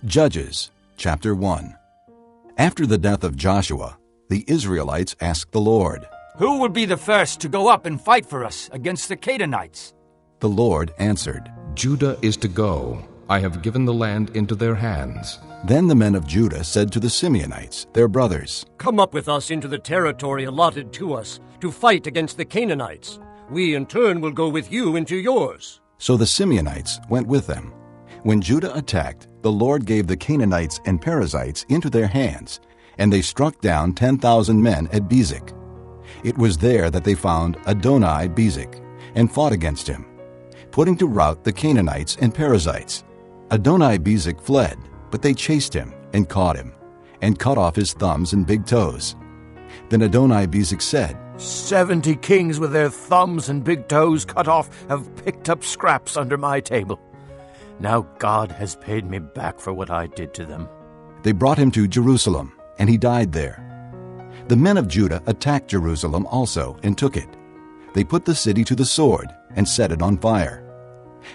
Judges, chapter 1. After the death of Joshua, the Israelites asked the Lord, "Who will be the first to go up and fight for us against the Canaanites?" The Lord answered, Judah is to go. I have given the land into their hands. Then the men of Judah said to the Simeonites, their brothers, "Come up with us into the territory allotted to us to fight against the Canaanites. We in turn will go with you into yours." So the Simeonites went with them. When Judah attacked, the Lord gave the Canaanites and Perizzites into their hands, and they struck down 10,000 men at Bezek. It was there that they found Adoni-Bezek, and fought against him, putting to rout the Canaanites and Perizzites. Adoni-Bezek fled, but they chased him and caught him, and cut off his thumbs and big toes. Then Adoni-Bezek said, 70 kings with their thumbs and big toes cut off have picked up scraps under my table. Now God has paid me back for what I did to them. They brought him to Jerusalem, and he died there. The men of Judah attacked Jerusalem also and took it. They put the city to the sword and set it on fire.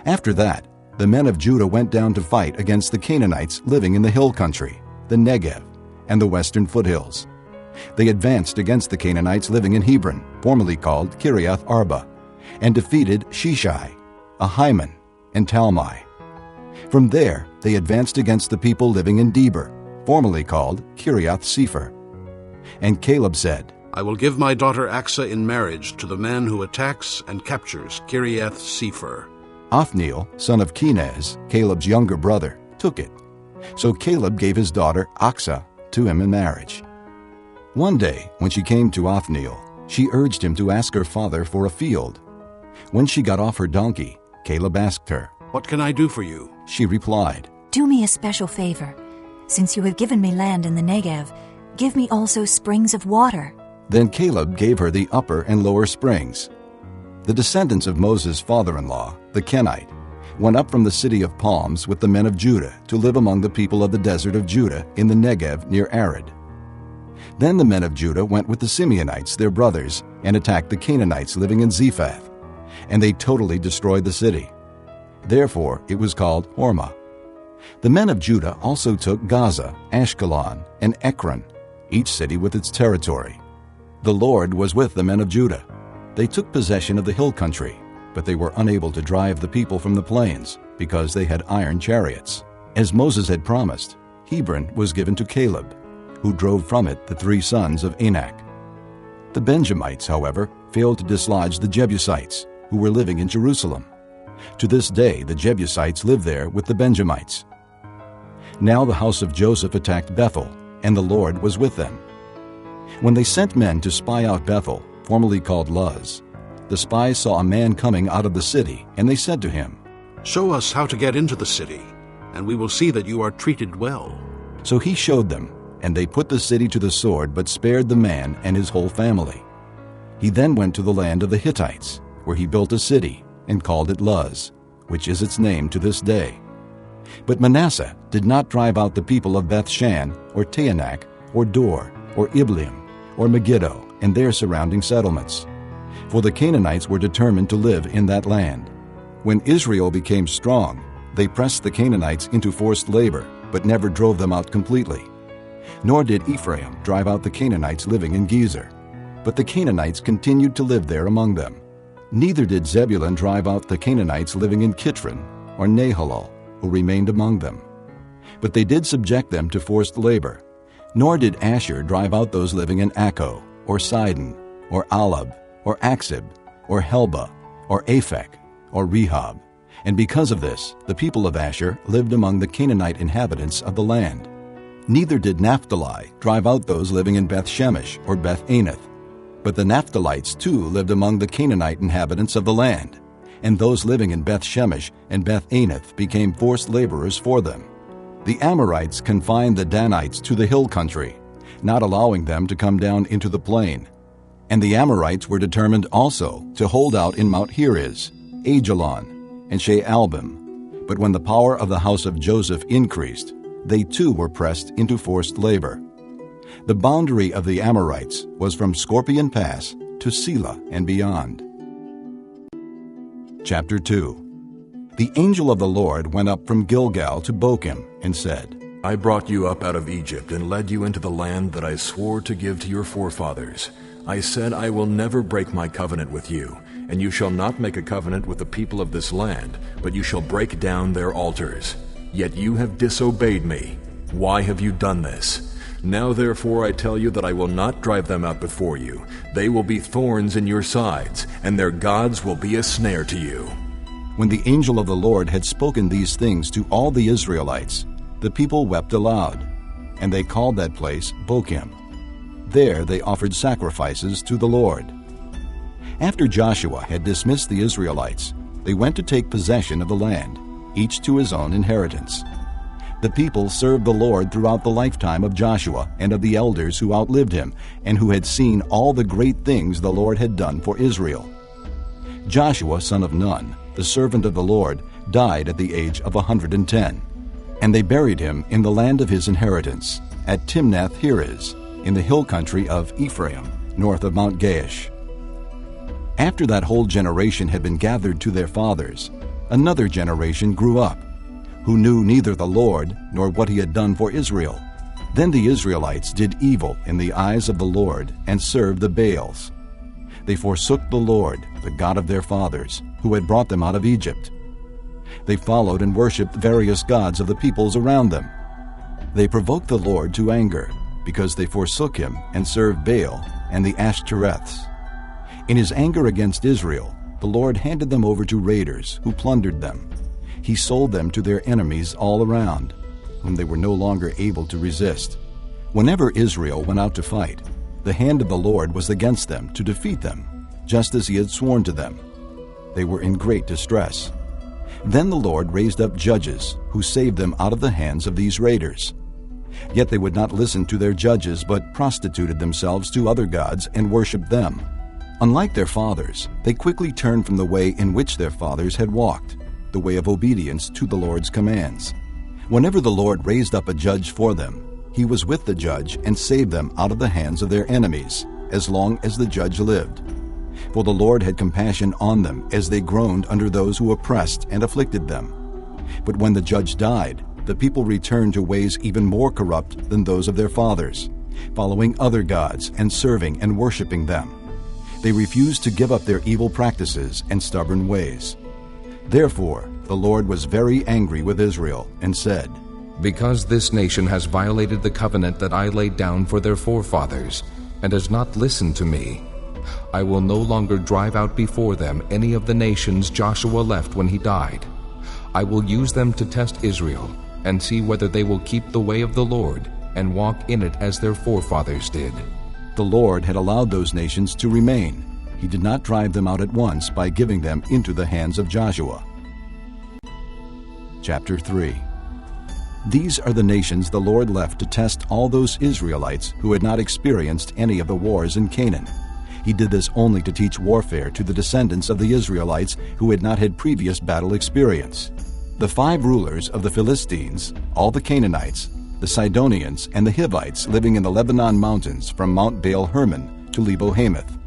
After that, the men of Judah went down to fight against the Canaanites living in the hill country, the Negev, and the western foothills. They advanced against the Canaanites living in Hebron, formerly called Kiriath Arba, and defeated Sheshai, Ahiman, and Talmai. From there, they advanced against the people living in Debir, formerly called Kiriath Sepher. And Caleb said, I will give my daughter Achsah in marriage to the man who attacks and captures Kiriath Sepher. Othniel, son of Kenaz, Caleb's younger brother, took it. So Caleb gave his daughter Achsah to him in marriage. One day, when she came to Othniel, she urged him to ask her father for a field. When she got off her donkey, Caleb asked her, What can I do for you? She replied, Do me a special favor. Since you have given me land in the Negev, give me also springs of water. Then Caleb gave her the upper and lower springs. The descendants of Moses' father-in-law, the Kenite, went up from the city of palms with the men of Judah to live among the people of the desert of Judah in the Negev near Arad. Then the men of Judah went with the Simeonites, their brothers, and attacked the Canaanites living in Zephath, and they totally destroyed the city. Therefore it was called Hormah. The men of Judah also took Gaza, Ashkelon, and Ekron, each city with its territory. The Lord was with the men of Judah. They took possession of the hill country, but they were unable to drive the people from the plains, because they had iron chariots. As Moses had promised, Hebron was given to Caleb, who drove from it the 3 sons of Anak. The Benjamites, however, failed to dislodge the Jebusites, who were living in Jerusalem. To this day the Jebusites live there with the Benjamites. Now the house of Joseph attacked Bethel, and the Lord was with them. When they sent men to spy out Bethel, formerly called Luz, the spies saw a man coming out of the city, and they said to him, Show us how to get into the city, and we will see that you are treated well. So he showed them, and they put the city to the sword, but spared the man and his whole family. He then went to the land of the Hittites, where he built a city, and called it Luz, which is its name to this day. But Manasseh did not drive out the people of Bethshan, or Taanach, or Dor, or Ibleam, or Megiddo, and their surrounding settlements. For the Canaanites were determined to live in that land. When Israel became strong, they pressed the Canaanites into forced labor, but never drove them out completely. Nor did Ephraim drive out the Canaanites living in Gezer, but the Canaanites continued to live there among them. Neither did Zebulun drive out the Canaanites living in Kitron or Nahalal, who remained among them. But they did subject them to forced labor. Nor did Asher drive out those living in Akko, or Sidon, or Alab, or Aksib, or Helba, or Aphek, or Rehob. And because of this, the people of Asher lived among the Canaanite inhabitants of the land. Neither did Naphtali drive out those living in Beth-Shemesh or Beth-Anath. But the Naphtalites too lived among the Canaanite inhabitants of the land, and those living in Beth-Shemesh and Beth-Anath became forced laborers for them. The Amorites confined the Danites to the hill country, not allowing them to come down into the plain. And the Amorites were determined also to hold out in Mount Heriz, Ajalon, and Shaalbim. But when the power of the house of Joseph increased, they too were pressed into forced labor. The boundary of the Amorites was from Scorpion Pass to Selah and beyond. Chapter 2. The angel of the Lord went up from Gilgal to Bochim and said, I brought you up out of Egypt and led you into the land that I swore to give to your forefathers. I said, I will never break my covenant with you, and you shall not make a covenant with the people of this land, but you shall break down their altars. Yet you have disobeyed me. Why have you done this? Now therefore I tell you that I will not drive them out before you. They will be thorns in your sides, and their gods will be a snare to you. When the angel of the Lord had spoken these things to all the Israelites, the people wept aloud, and they called that place Bochim. There they offered sacrifices to the Lord. After Joshua had dismissed the Israelites, they went to take possession of the land, each to his own inheritance. The people served the Lord throughout the lifetime of Joshua and of the elders who outlived him, and who had seen all the great things the Lord had done for Israel. Joshua, son of Nun, the servant of the Lord, died at the age of 110. And they buried him in the land of his inheritance, at Timnath-Heres, in the hill country of Ephraim, north of Mount Gaash. After that whole generation had been gathered to their fathers, another generation grew up, who knew neither the Lord nor what he had done for Israel. Then the Israelites did evil in the eyes of the Lord and served the Baals. They forsook the Lord, the God of their fathers, who had brought them out of Egypt. They followed and worshipped various gods of the peoples around them. They provoked the Lord to anger, because they forsook him and served Baal and the Ashtoreths. In his anger against Israel, the Lord handed them over to raiders, who plundered them. He sold them to their enemies all around, whom they were no longer able to resist. Whenever Israel went out to fight, the hand of the Lord was against them to defeat them, just as he had sworn to them. They were in great distress. Then the Lord raised up judges, who saved them out of the hands of these raiders. Yet they would not listen to their judges, but prostituted themselves to other gods and worshipped them. Unlike their fathers, they quickly turned from the way in which their fathers had walked, the way of obedience to the Lord's commands. Whenever the Lord raised up a judge for them, he was with the judge and saved them out of the hands of their enemies, as long as the judge lived. For the Lord had compassion on them as they groaned under those who oppressed and afflicted them. But when the judge died, the people returned to ways even more corrupt than those of their fathers, following other gods and serving and worshiping them. They refused to give up their evil practices and stubborn ways. Therefore, the Lord was very angry with Israel and said, Because this nation has violated the covenant that I laid down for their forefathers, and has not listened to me, I will no longer drive out before them any of the nations Joshua left when he died. I will use them to test Israel, and see whether they will keep the way of the Lord, and walk in it as their forefathers did. The Lord had allowed those nations to remain. He did not drive them out at once by giving them into the hands of Joshua. Chapter 3. These are the nations the Lord left to test all those Israelites who had not experienced any of the wars in Canaan. He did this only to teach warfare to the descendants of the Israelites who had not had previous battle experience. The 5 rulers of the Philistines, all the Canaanites, the Sidonians, and the Hivites living in the Lebanon mountains from Mount Baal Hermon to Lebo-Hamath.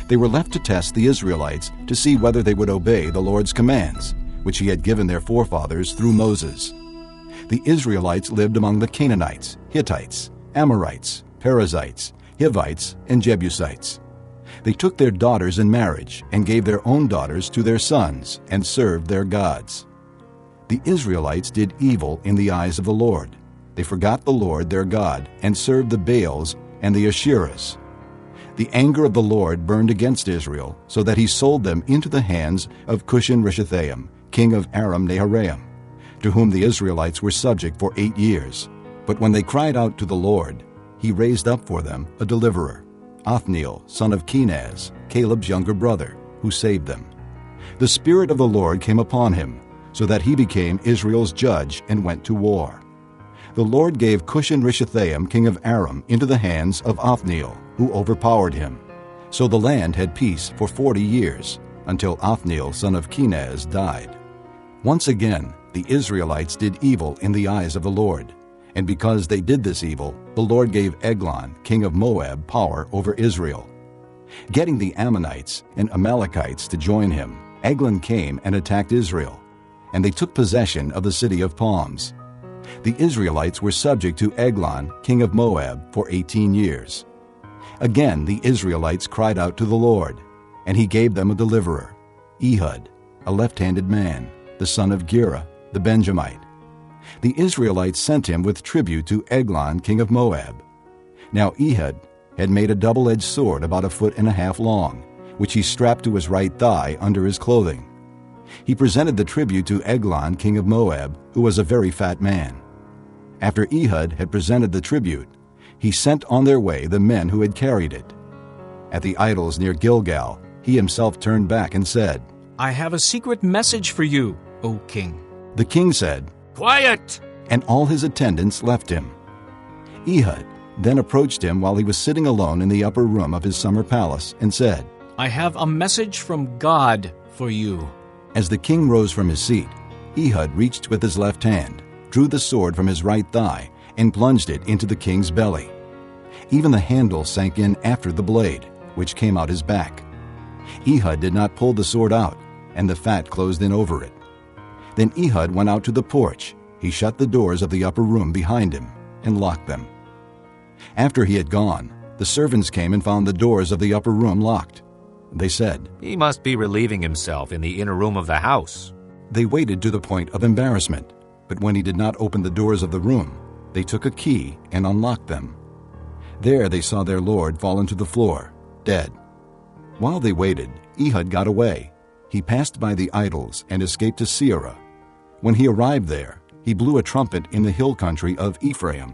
They were left to test the Israelites to see whether they would obey the Lord's commands, which he had given their forefathers through Moses. The Israelites lived among the Canaanites, Hittites, Amorites, Perizzites, Hivites, and Jebusites. They took their daughters in marriage and gave their own daughters to their sons and served their gods. The Israelites did evil in the eyes of the Lord. They forgot the Lord their God and served the Baals and the Asherahs. The anger of the Lord burned against Israel, so that he sold them into the hands of Cushan-Rishathaim, king of Aram-Naharaim, to whom the Israelites were subject for 8 years. But when they cried out to the Lord, he raised up for them a deliverer, Othniel, son of Kenaz, Caleb's younger brother, who saved them. The Spirit of the Lord came upon him, so that he became Israel's judge and went to war. The Lord gave Cushan-Rishathaim, king of Aram, into the hands of Othniel, who overpowered him. So the land had peace for 40 years, until Othniel, son of Kenaz, died. Once again, the Israelites did evil in the eyes of the Lord. And because they did this evil, the Lord gave Eglon, king of Moab, power over Israel. Getting the Ammonites and Amalekites to join him, Eglon came and attacked Israel, and they took possession of the city of palms. The Israelites were subject to Eglon, king of Moab, for 18 years. Again the Israelites cried out to the Lord, and he gave them a deliverer, Ehud, a left-handed man, the son of Gera, the Benjamite. The Israelites sent him with tribute to Eglon, king of Moab. Now Ehud had made a double-edged sword about 1.5 feet long, which he strapped to his right thigh under his clothing. He presented the tribute to Eglon, king of Moab, who was a very fat man. After Ehud had presented the tribute, he sent on their way the men who had carried it. At the idols near Gilgal, he himself turned back and said, I have a secret message for you, O king. The king said, Quiet! And all his attendants left him. Ehud then approached him while he was sitting alone in the upper room of his summer palace and said, I have a message from God for you. As the king rose from his seat, Ehud reached with his left hand, drew the sword from his right thigh, and plunged it into the king's belly. Even the handle sank in after the blade, which came out his back. Ehud did not pull the sword out, and the fat closed in over it. Then Ehud went out to the porch. He shut the doors of the upper room behind him and locked them. After he had gone, the servants came and found the doors of the upper room locked. They said, He must be relieving himself in the inner room of the house. They waited to the point of embarrassment, but when he did not open the doors of the room, they took a key and unlocked them. There they saw their lord fallen to the floor, dead. While they waited, Ehud got away. He passed by the idols and escaped to Seirah. When he arrived there, he blew a trumpet in the hill country of Ephraim,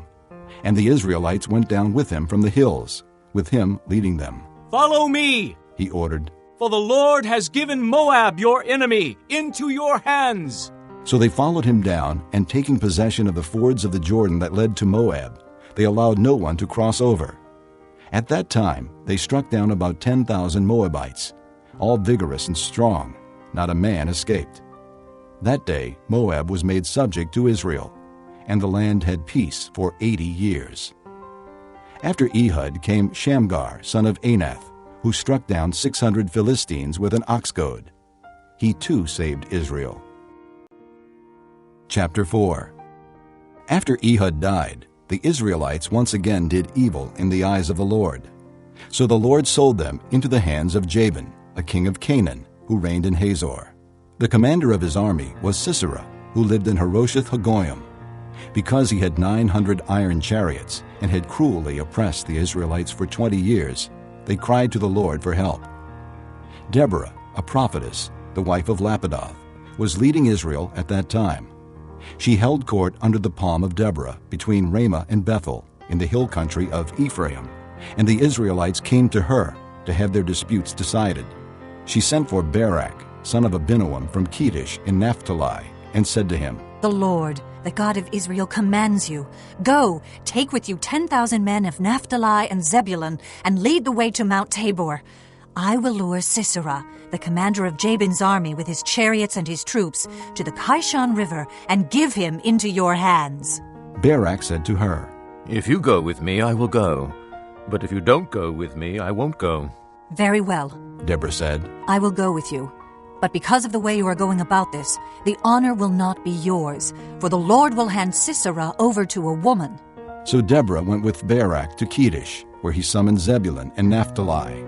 and the Israelites went down with him from the hills, with him leading them. Follow me, he ordered. For the Lord has given Moab, your enemy, into your hands. So they followed him down, and taking possession of the fords of the Jordan that led to Moab, they allowed no one to cross over. At that time they struck down about 10,000 Moabites, all vigorous and strong. Not a man escaped. That day Moab was made subject to Israel, and the land had peace for 80 years. After Ehud came Shamgar, son of Anath, who struck down 600 Philistines with an ox goad. He too saved Israel. Chapter 4. After Ehud died, the Israelites once again did evil in the eyes of the Lord. So the Lord sold them into the hands of Jabin, a king of Canaan, who reigned in Hazor. The commander of his army was Sisera, who lived in Harosheth Hagoyim. Because he had 900 iron chariots and had cruelly oppressed the Israelites for 20 years, they cried to the Lord for help. Deborah, a prophetess, the wife of Lapidoth, was leading Israel at that time. She held court under the palm of Deborah between Ramah and Bethel in the hill country of Ephraim, and the Israelites came to her to have their disputes decided. She sent for Barak, son of Abinoam from Kedesh in Naphtali, and said to him, The Lord, the God of Israel, commands you, Go, take with you 10,000 men of Naphtali and Zebulun, and lead the way to Mount Tabor. I will lure Sisera, the commander of Jabin's army with his chariots and his troops, to the Kishon River, and give him into your hands. Barak said to her, If you go with me, I will go. But if you don't go with me, I won't go. Very well, Deborah said, I will go with you. But because of the way you are going about this, the honor will not be yours, for the Lord will hand Sisera over to a woman. So Deborah went with Barak to Kedesh, where he summoned Zebulun and Naphtali.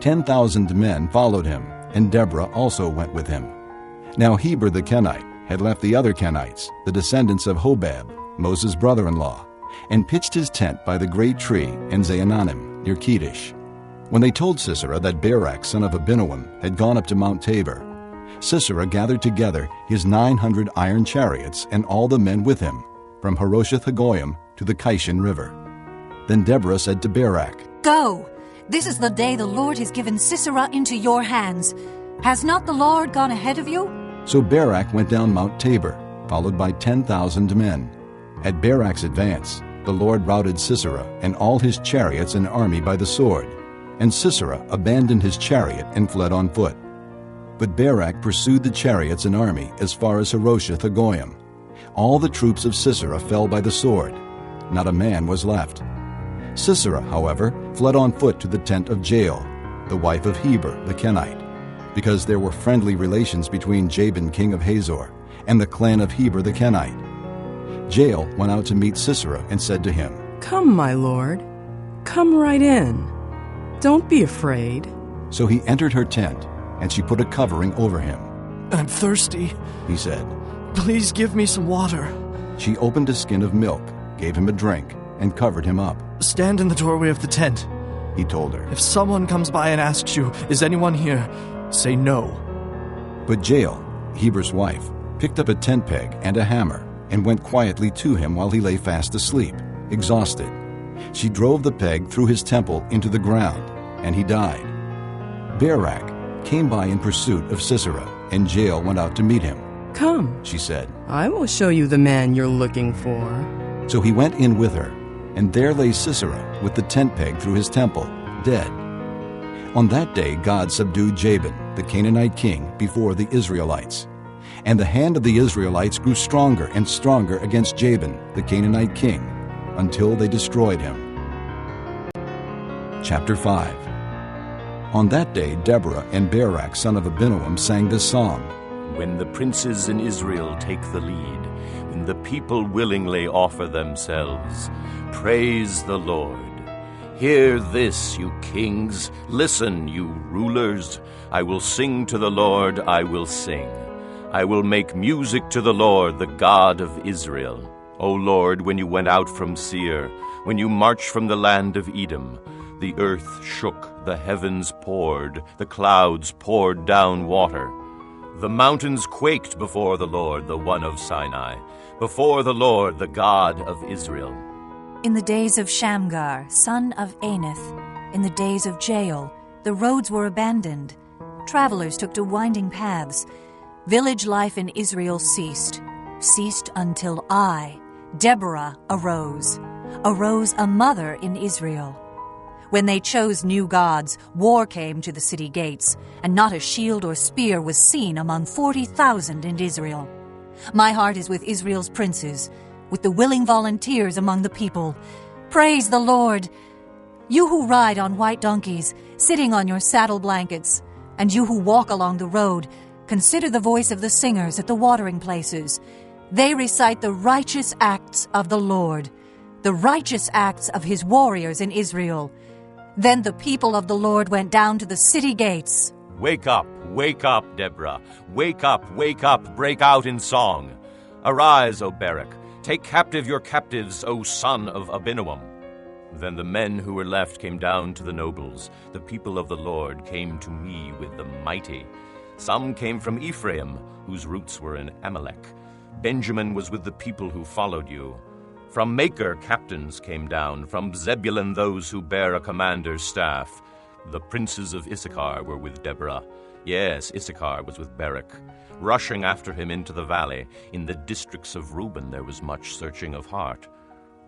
10,000 men followed him, and Deborah also went with him. Now Heber the Kenite had left the other Kenites, the descendants of Hobab, Moses' brother-in-law, and pitched his tent by the great tree in Zaananim near Kedesh. When they told Sisera that Barak, son of Abinoam, had gone up to Mount Tabor, Sisera gathered together his 900 iron chariots and all the men with him, from Harosheth Hagoyim to the Kishon River. Then Deborah said to Barak, Go! This is the day the Lord has given Sisera into your hands. Has not the Lord gone ahead of you? So Barak went down Mount Tabor, followed by 10,000 men. At Barak's advance, the Lord routed Sisera and all his chariots and army by the sword, and Sisera abandoned his chariot and fled on foot. But Barak pursued the chariots and army as far as Harosheth Hagoyim. All the troops of Sisera fell by the sword. Not a man was left. Sisera, however, fled on foot to the tent of Jael, the wife of Heber the Kenite, because there were friendly relations between Jabin king of Hazor and the clan of Heber the Kenite. Jael went out to meet Sisera and said to him, "Come, my lord. Come right in. Don't be afraid." So he entered her tent, and she put a covering over him. "I'm thirsty," he said. "Please give me some water." She opened a skin of milk, gave him a drink, and covered him up. "Stand in the doorway of the tent," he told her. "If someone comes by and asks you, 'Is anyone here?' say no." But Jael, Heber's wife, picked up a tent peg and a hammer and went quietly to him while he lay fast asleep, exhausted. She drove the peg through his temple into the ground, and he died. Barak came by in pursuit of Sisera, and Jael went out to meet him. "Come," she said. "I will show you the man you're looking for." So he went in with her, and there lay Sisera with the tent peg through his temple, dead. On that day God subdued Jabin, the Canaanite king, before the Israelites. And the hand of the Israelites grew stronger and stronger against Jabin, the Canaanite king, until they destroyed him. Chapter 5. On that day Deborah and Barak son of Abinoam sang this song. When the princes in Israel take the lead, when the people willingly offer themselves, praise the Lord. Hear this, you kings. Listen, you rulers. I will sing to the Lord, I will sing. I will make music to the Lord, the God of Israel. O Lord, when you went out from Seir, when you marched from the land of Edom, the earth shook, the heavens poured, the clouds poured down water. The mountains quaked before the Lord, the one of Sinai, before the Lord, the God of Israel. In the days of Shamgar, son of Anath, in the days of Jael, the roads were abandoned. Travelers took to winding paths. Village life in Israel ceased until I, Deborah, arose a mother in Israel. When they chose new gods, war came to the city gates, and not a shield or spear was seen among 40,000 in Israel. My heart is with Israel's princes, with the willing volunteers among the people. Praise the Lord! You who ride on white donkeys, sitting on your saddle blankets, and you who walk along the road, consider the voice of the singers at the watering places. They recite the righteous acts of the Lord, the righteous acts of his warriors in Israel. Then the people of the Lord went down to the city gates. Wake up, Deborah. Wake up, break out in song. Arise, O Barak. Take captive your captives, O son of Abinoam. Then the men who were left came down to the nobles. The people of the Lord came to me with the mighty. Some came from Ephraim, whose roots were in Amalek. Benjamin was with the people who followed you. From Maker captains came down, from Zebulun those who bear a commander's staff. The princes of Issachar were with Deborah. Yes, Issachar was with Barak. Rushing after him into the valley, in the districts of Reuben there was much searching of heart.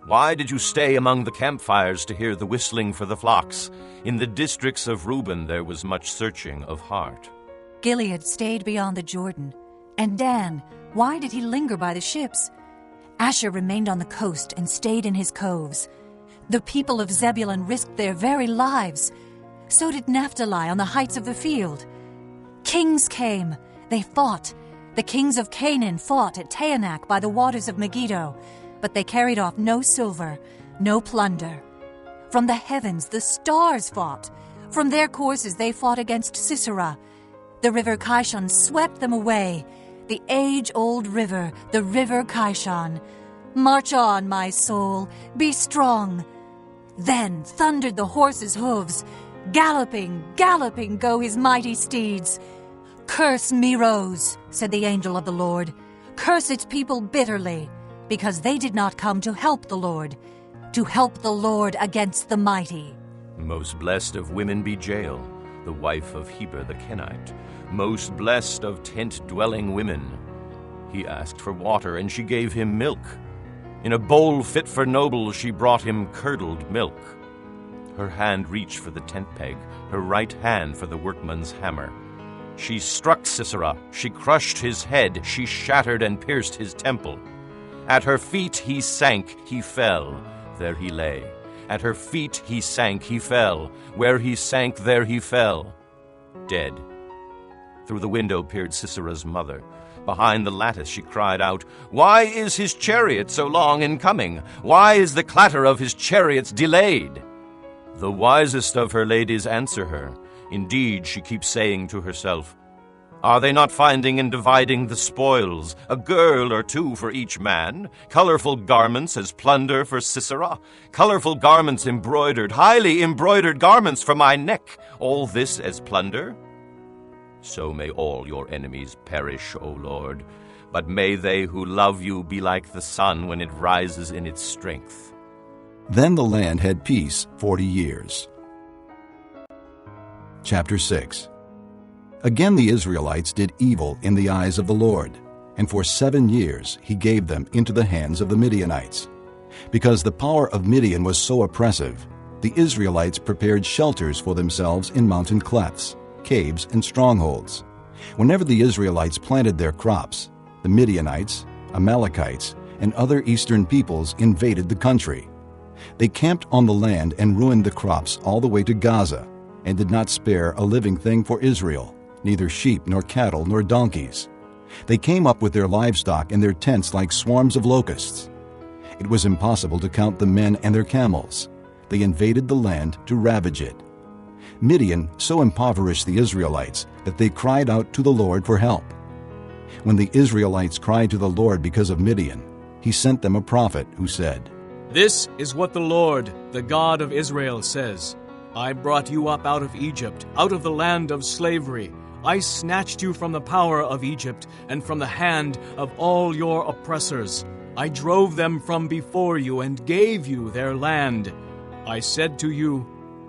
Why did you stay among the campfires to hear the whistling for the flocks? In the districts of Reuben there was much searching of heart. Gilead stayed beyond the Jordan. And Dan, why did he linger by the ships? Asher remained on the coast and stayed in his coves. The people of Zebulun risked their very lives. So did Naphtali on the heights of the field. Kings came. They fought. The kings of Canaan fought at Taanach by the waters of Megiddo, but they carried off no silver, no plunder. From the heavens the stars fought. From their courses they fought against Sisera. The river Kishon swept them away. The age-old river, the river Kishon. March on, my soul, be strong. Then thundered the horses' hooves. Galloping, galloping go his mighty steeds. Curse Meroz, said the angel of the Lord. Curse its people bitterly, because they did not come to help the Lord against the mighty. Most blessed of women be Jael, the wife of Heber the Kenite. Most blessed of tent-dwelling women. He asked for water, and she gave him milk. In a bowl fit for nobles she brought him curdled milk. Her hand reached for the tent peg, her right hand for the workman's hammer. She struck Sisera, she crushed his head, she shattered and pierced his temple. At her feet he sank, he fell, there he lay. At her feet he sank, he fell, where he sank there he fell, dead. Through the window peered Sisera's mother. behind the lattice, she cried out, "Why is his chariot so long in coming? Why is the clatter of his chariots delayed?" The wisest of her ladies answer her. Indeed, she keeps saying to herself, "Are they not finding and dividing the spoils, a girl or two for each man? Colorful garments as plunder for Sisera, colorful garments embroidered, highly embroidered garments for my neck, all this as plunder? So may all your enemies perish, O Lord, but may they who love you be like the sun when it rises in its strength." Then the land had peace 40 years. Chapter 6. Again the Israelites did evil in the eyes of the Lord, and for 7 years he gave them into the hands of the Midianites. Because the power of Midian was so oppressive, the Israelites prepared shelters for themselves in mountain clefts, caves, and strongholds. Whenever the Israelites planted their crops, the Midianites, Amalekites, and other eastern peoples invaded the country. They camped on the land and ruined the crops all the way to Gaza, and did not spare a living thing for Israel, neither sheep nor cattle nor donkeys. They came up with their livestock in their tents like swarms of locusts. It was impossible to count the men and their camels. They invaded the land to ravage it. Midian so impoverished the Israelites that they cried out to the Lord for help. When the Israelites cried to the Lord because of Midian, he sent them a prophet who said, "This is what the Lord, the God of Israel, says. I brought you up out of Egypt, out of the land of slavery. I snatched you from the power of Egypt and from the hand of all your oppressors. I drove them from before you and gave you their land. I said to you,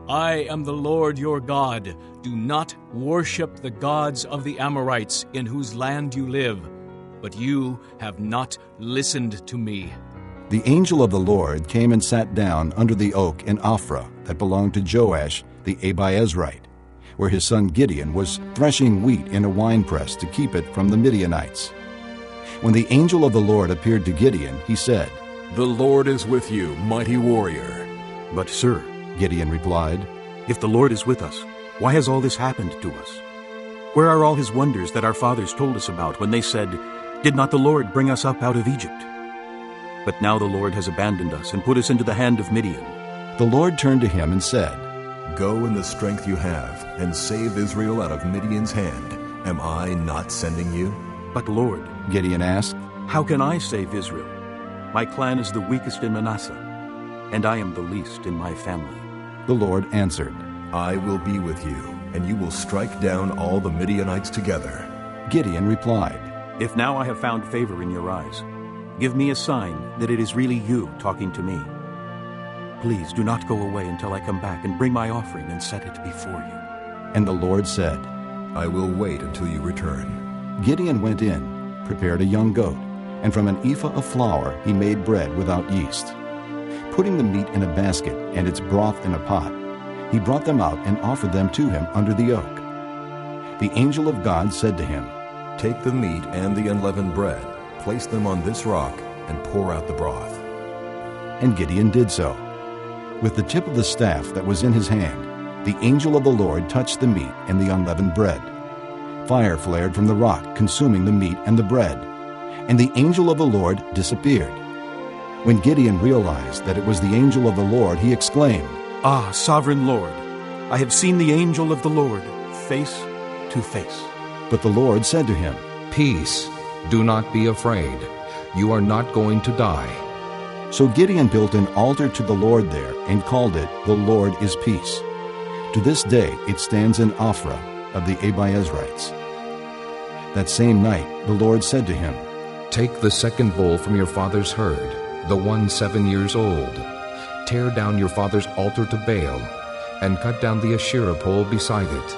I am the Lord your God. Do not worship the gods of the Amorites in whose land you live. But you have not listened to me." The angel of the Lord came and sat down under the oak in Ophrah that belonged to Joash the Abiezrite, where his son Gideon was threshing wheat in a winepress to keep it from the Midianites. When the angel of the Lord appeared to Gideon, he said, "The Lord is with you, mighty warrior." "But, sir," Gideon replied, "if the Lord is with us, why has all this happened to us? Where are all his wonders that our fathers told us about when they said, 'Did not the Lord bring us up out of Egypt?' But now the Lord has abandoned us and put us into the hand of Midian." The Lord turned to him and said, "Go in the strength you have, and save Israel out of Midian's hand. Am I not sending you?" "But Lord," Gideon asked, "how can I save Israel? My clan is the weakest in Manasseh, and I am the least in my family." The Lord answered, "I will be with you, and you will strike down all the Midianites together." Gideon replied, "If now I have found favor in your eyes, give me a sign that it is really you talking to me. Please do not go away until I come back and bring my offering and set it before you." And the Lord said, "I will wait until you return." Gideon went in, prepared a young goat, and from an ephah of flour he made bread without yeast. Putting the meat in a basket and its broth in a pot, he brought them out and offered them to him under the oak. The angel of God said to him, "Take the meat and the unleavened bread, place them on this rock, and pour out the broth." And Gideon did so. With the tip of the staff that was in his hand, the angel of the Lord touched the meat and the unleavened bread. Fire flared from the rock, consuming the meat and the bread, and the angel of the Lord disappeared. When Gideon realized that it was the angel of the Lord, he exclaimed, "Ah, sovereign Lord, I have seen the angel of the Lord face to face." But the Lord said to him, "Peace, do not be afraid. You are not going to die." So Gideon built an altar to the Lord there and called it, "The Lord is Peace." To this day it stands in Ophrah of the Abiezrites. That same night the Lord said to him, "Take the second bull from your father's herd, the one 7 years old. Tear down your father's altar to Baal, and cut down the Asherah pole beside it.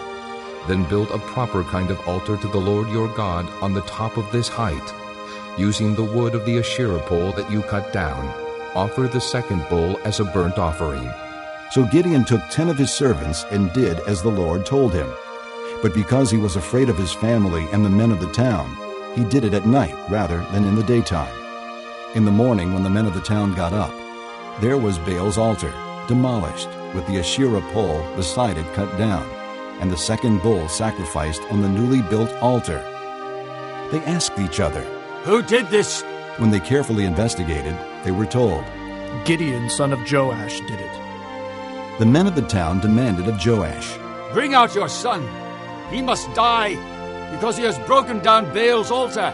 Then build a proper kind of altar to the Lord your God on the top of this height. Using the wood of the Asherah pole that you cut down, offer the second bull as a burnt offering." So Gideon took 10 of his servants and did as the Lord told him. But because he was afraid of his family and the men of the town, he did it at night rather than in the daytime. In the morning when the men of the town got up, there was Baal's altar, demolished, with the Asherah pole beside it cut down, and the second bull sacrificed on the newly built altar. They asked each other. Who did this? When they carefully investigated, they were told, Gideon, son of Joash, did it. The men of the town demanded of Joash, Bring out your son. He must die, because he has broken down Baal's altar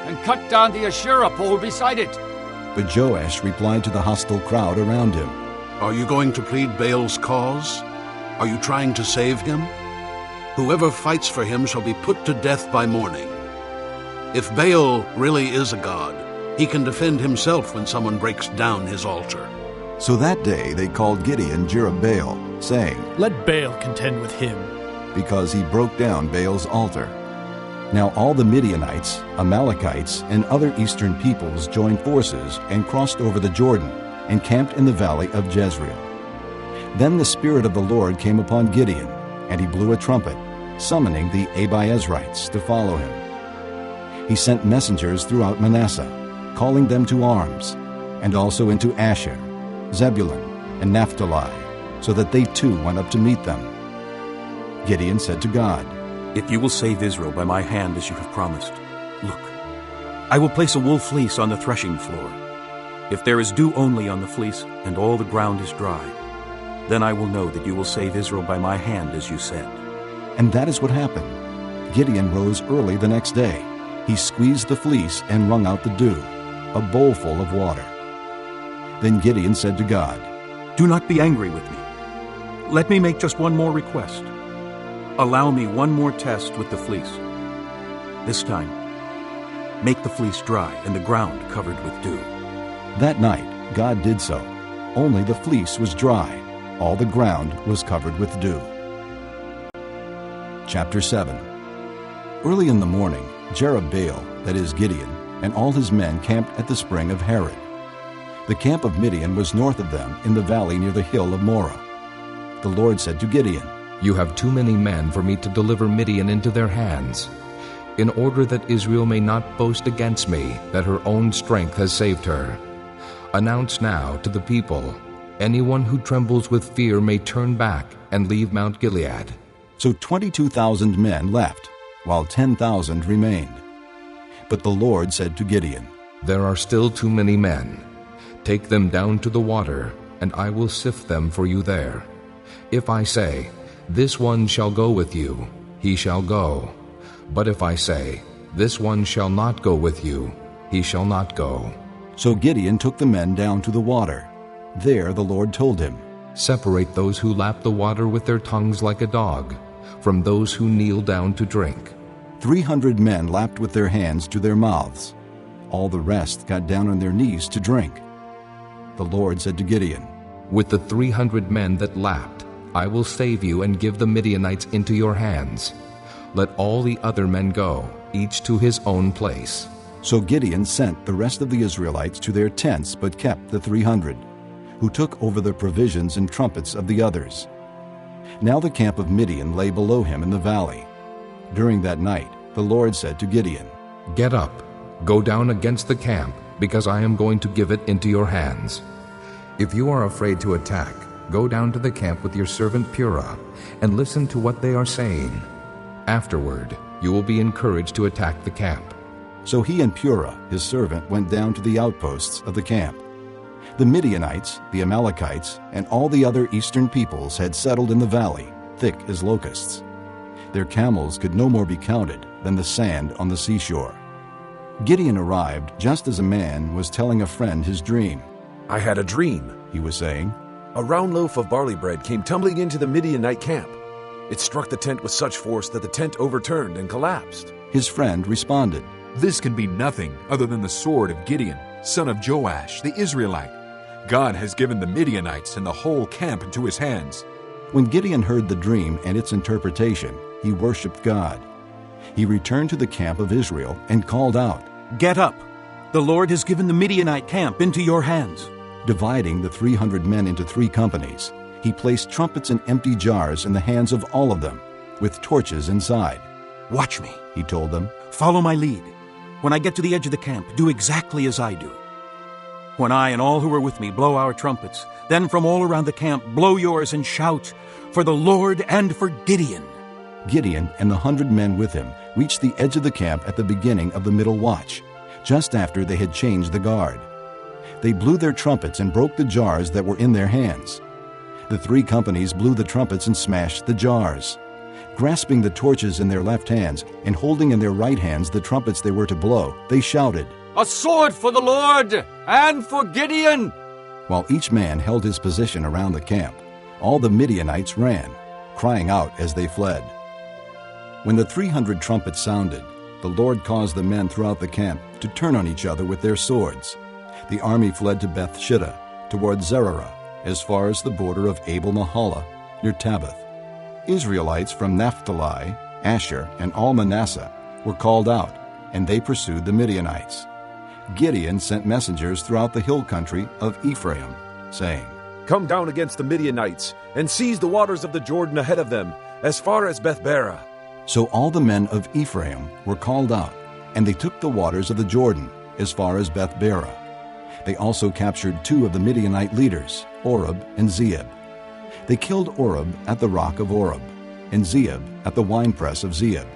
and cut down the Asherah pole beside it. But Joash replied to the hostile crowd around him, Are you going to plead Baal's cause? Are you trying to save him? Whoever fights for him shall be put to death by morning. If Baal really is a god, he can defend himself when someone breaks down his altar. So that day they called Gideon Jerubbaal, saying, Let Baal contend with him. Because he broke down Baal's altar. Now all the Midianites, Amalekites, and other eastern peoples joined forces and crossed over the Jordan and camped in the valley of Jezreel. Then the Spirit of the Lord came upon Gideon, and he blew a trumpet, summoning the Abiezrites to follow him. He sent messengers throughout Manasseh, calling them to arms, and also into Asher, Zebulun, and Naphtali, so that they too went up to meet them. Gideon said to God, If you will save Israel by my hand as you have promised, look, I will place a wool fleece on the threshing floor. If there is dew only on the fleece, and all the ground is dry, then I will know that you will save Israel by my hand as you said. And that is what happened. Gideon rose early the next day. He squeezed the fleece and wrung out the dew, a bowlful of water. Then Gideon said to God, Do not be angry with me. Let me make just one more request. Allow me one more test with the fleece. This time, make the fleece dry and the ground covered with dew. That night God did so. Only the fleece was dry. All the ground was covered with dew. Chapter 7. Early in the morning, Jerubbaal, that is Gideon, and all his men camped at the spring of Harod. The camp of Midian was north of them in the valley near the hill of Moreh. The Lord said to Gideon, You have too many men for me to deliver Midian into their hands. In order that Israel may not boast against me that her own strength has saved her, announce now to the people, anyone who trembles with fear may turn back and leave Mount Gilead. So 22,000 men left, while 10,000 remained. But the Lord said to Gideon, There are still too many men. Take them down to the water, and I will sift them for you there. If I say, This one shall go with you, he shall go. But if I say, This one shall not go with you, he shall not go. So Gideon took the men down to the water. There the Lord told him, Separate those who lap the water with their tongues like a dog, from those who kneel down to drink. 300 men lapped with their hands to their mouths. All the rest got down on their knees to drink. The Lord said to Gideon, With the 300 men that lapped, I will save you and give the Midianites into your hands. Let all the other men go, each to his own place. So Gideon sent the rest of the Israelites to their tents, but kept the 300, who took over the provisions and trumpets of the others. Now the camp of Midian lay below him in the valley. During that night the Lord said to Gideon, Get up, go down against the camp, because I am going to give it into your hands. If you are afraid to attack, go down to the camp with your servant Purah, and listen to what they are saying. Afterward, you will be encouraged to attack the camp. So he and Purah, his servant, went down to the outposts of the camp. The Midianites, the Amalekites, and all the other eastern peoples had settled in the valley, thick as locusts. Their camels could no more be counted than the sand on the seashore. Gideon arrived just as a man was telling a friend his dream. I had a dream, he was saying. A round loaf of barley bread came tumbling into the Midianite camp. It struck the tent with such force that the tent overturned and collapsed. His friend responded, This can be nothing other than the sword of Gideon, son of Joash, the Israelite. God has given the Midianites and the whole camp into his hands. When Gideon heard the dream and its interpretation, he worshipped God. He returned to the camp of Israel and called out, Get up! The Lord has given the Midianite camp into your hands. Dividing the 300 men into 3 companies, he placed trumpets and empty jars in the hands of all of them, with torches inside. Watch me, he told them. Follow my lead. When I get to the edge of the camp, do exactly as I do. When I and all who are with me blow our trumpets, then from all around the camp blow yours and shout, For the Lord and for Gideon. Gideon and the 100 men with him reached the edge of the camp at the beginning of the middle watch, just after they had changed the guard. They blew their trumpets and broke the jars that were in their hands. The 3 companies blew the trumpets and smashed the jars. Grasping the torches in their left hands and holding in their right hands the trumpets they were to blow, they shouted, "A sword for the Lord and for Gideon!" While each man held his position around the camp, all the Midianites ran, crying out as they fled. When the 300 trumpets sounded, the Lord caused the men throughout the camp to turn on each other with their swords. The army fled to Beth-shittah, toward Zererah, as far as the border of Abel-Mahalah, near Tabbath. Israelites from Naphtali, Asher, and all Manasseh were called out, and they pursued the Midianites. Gideon sent messengers throughout the hill country of Ephraim, saying, "Come down against the Midianites, and seize the waters of the Jordan ahead of them, as far as Beth-barah." So all the men of Ephraim were called out, and they took the waters of the Jordan as far as Beth-barah. They also captured 2 of the Midianite leaders, Oreb and Zeeb. They killed Oreb at the rock of Oreb, and Zeeb at the winepress of Zeeb.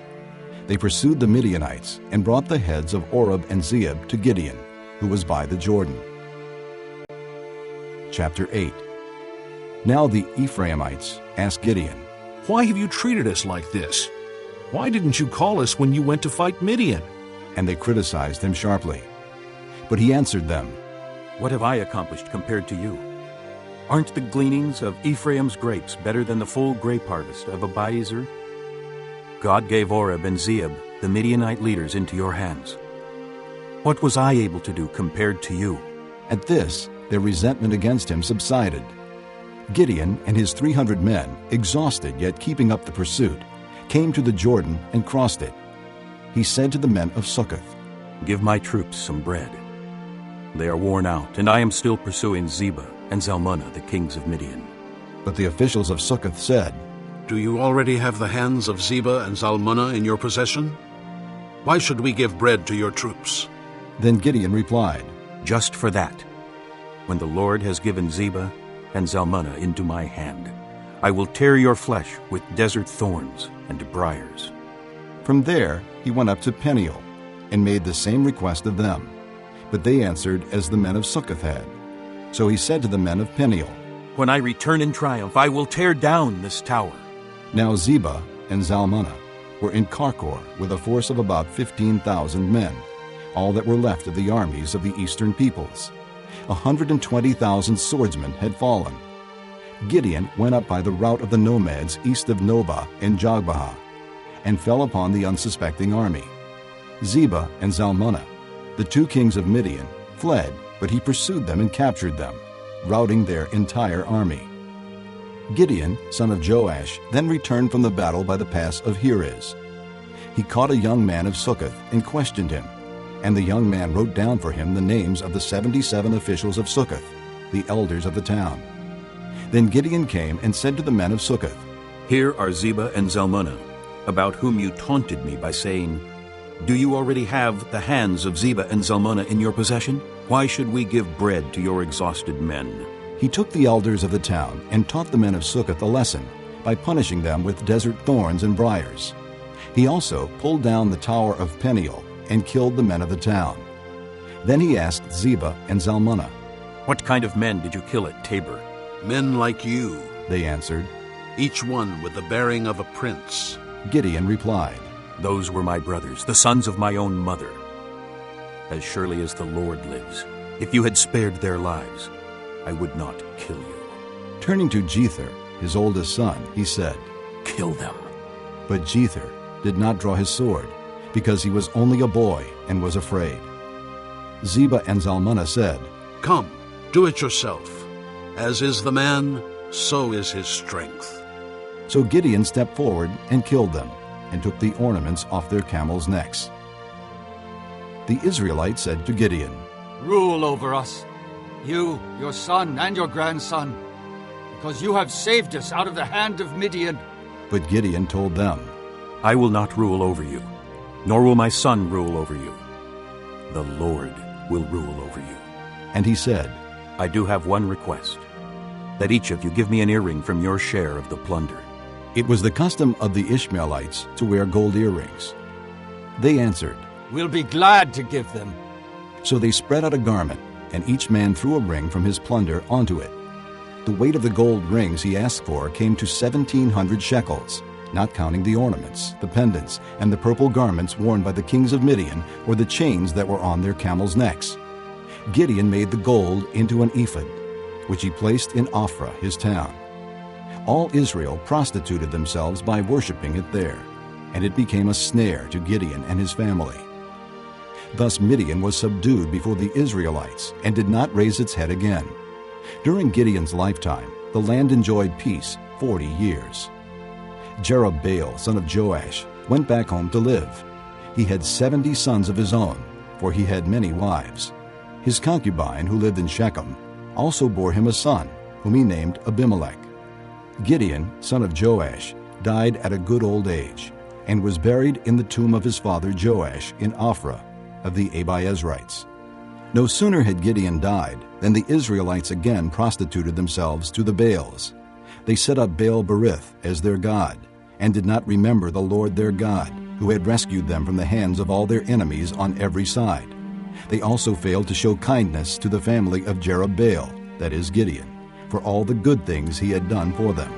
They pursued the Midianites and brought the heads of Oreb and Zeeb to Gideon, who was by the Jordan. Chapter 8. Now the Ephraimites asked Gideon, "Why have you treated us like this? Why didn't you call us when you went to fight Midian?" And they criticized him sharply. But he answered them, "What have I accomplished compared to you? Aren't the gleanings of Ephraim's grapes better than the full grape harvest of Abiezer? God gave Oreb and Zeeb, the Midianite leaders, into your hands. What was I able to do compared to you?" At this, their resentment against him subsided. Gideon and his 300 men, exhausted yet keeping up the pursuit, came to the Jordan and crossed it. He said to the men of Succoth, "Give my troops some bread. They are worn out, and I am still pursuing Zebah and Zalmunna, the kings of Midian." But the officials of Succoth said, "Do you already have the hands of Zebah and Zalmunna in your possession? Why should we give bread to your troops?" Then Gideon replied, "Just for that. When the Lord has given Zebah and Zalmunna into my hand, I will tear your flesh with desert thorns and briars." From there he went up to Peniel and made the same request of them. But they answered as the men of Succoth had. So he said to the men of Peniel, "When I return in triumph, I will tear down this tower." Now Zebah and Zalmunna were in Karkor with a force of about 15,000 men, all that were left of the armies of the eastern peoples. 120,000 swordsmen had fallen. Gideon went up by the route of the nomads east of Nobah and Jogbehah, and fell upon the unsuspecting army. Zebah and Zalmunna, the 2 kings of Midian, fled, but he pursued them and captured them, routing their entire army. Gideon, son of Joash, then returned from the battle by the pass of Heres. He caught a young man of Succoth and questioned him, and the young man wrote down for him the names of the 77 officials of Succoth, the elders of the town. Then Gideon came and said to the men of Succoth, "Here are Zebah and Zalmunna, about whom you taunted me by saying, 'Do you already have the hands of Zebah and Zalmunna in your possession? Why should we give bread to your exhausted men?'" He took the elders of the town and taught the men of Succoth a lesson by punishing them with desert thorns and briars. He also pulled down the tower of Peniel and killed the men of the town. Then he asked Zebah and Zalmunna, "What kind of men did you kill at Tabor?" "Men like you," they answered, "each one with the bearing of a prince." Gideon replied, "Those were my brothers, the sons of my own mother. As surely as the Lord lives, if you had spared their lives, I would not kill you." Turning to Jether, his oldest son, he said, "Kill them." But Jether did not draw his sword, because he was only a boy and was afraid. Zebah and Zalmunna said, "Come, do it yourself. As is the man, so is his strength." So Gideon stepped forward and killed them, and took the ornaments off their camels' necks. The Israelites said to Gideon, "Rule over us, you, your son, and your grandson, because you have saved us out of the hand of Midian." But Gideon told them, "I will not rule over you, nor will my son rule over you. The Lord will rule over you." And he said, "I do have one request, that each of you give me an earring from your share of the plunder." It was the custom of the Ishmaelites to wear gold earrings. They answered, "We'll be glad to give them." So they spread out a garment, and each man threw a ring from his plunder onto it. The weight of the gold rings he asked for came to 1,700 shekels, not counting the ornaments, the pendants, and the purple garments worn by the kings of Midian, or the chains that were on their camels' necks. Gideon made the gold into an ephod, which he placed in Ophrah, his town. All Israel prostituted themselves by worshiping it there, and it became a snare to Gideon and his family. Thus Midian was subdued before the Israelites and did not raise its head again. During Gideon's lifetime, the land enjoyed peace 40 years. Jerubbaal, son of Joash, went back home to live. He had 70 sons of his own, for he had many wives. His concubine, who lived in Shechem, also bore him a son, whom he named Abimelech. Gideon, son of Joash, died at a good old age, and was buried in the tomb of his father Joash in Ophrah of the Abiezrites. No sooner had Gideon died than the Israelites again prostituted themselves to the Baals. They set up Baal-berith as their god, and did not remember the Lord their God, who had rescued them from the hands of all their enemies on every side. They also failed to show kindness to the family of Jerubbaal, that is Gideon, for all the good things he had done for them.